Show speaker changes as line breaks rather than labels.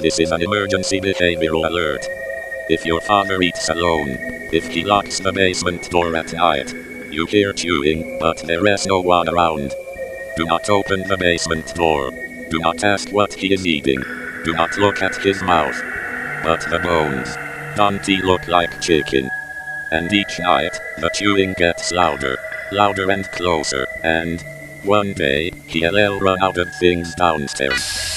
This is an emergency behavioral alert. If your father eats alone, if he locks the basement door at night, you hear chewing, but there is no one around. Do not open the basement door. Do not ask what he is eating. Do not look at his mouth. But the bones. Don't he look like chicken? And each night, the chewing gets louder, louder and closer, and one day, he'll run out of things downstairs.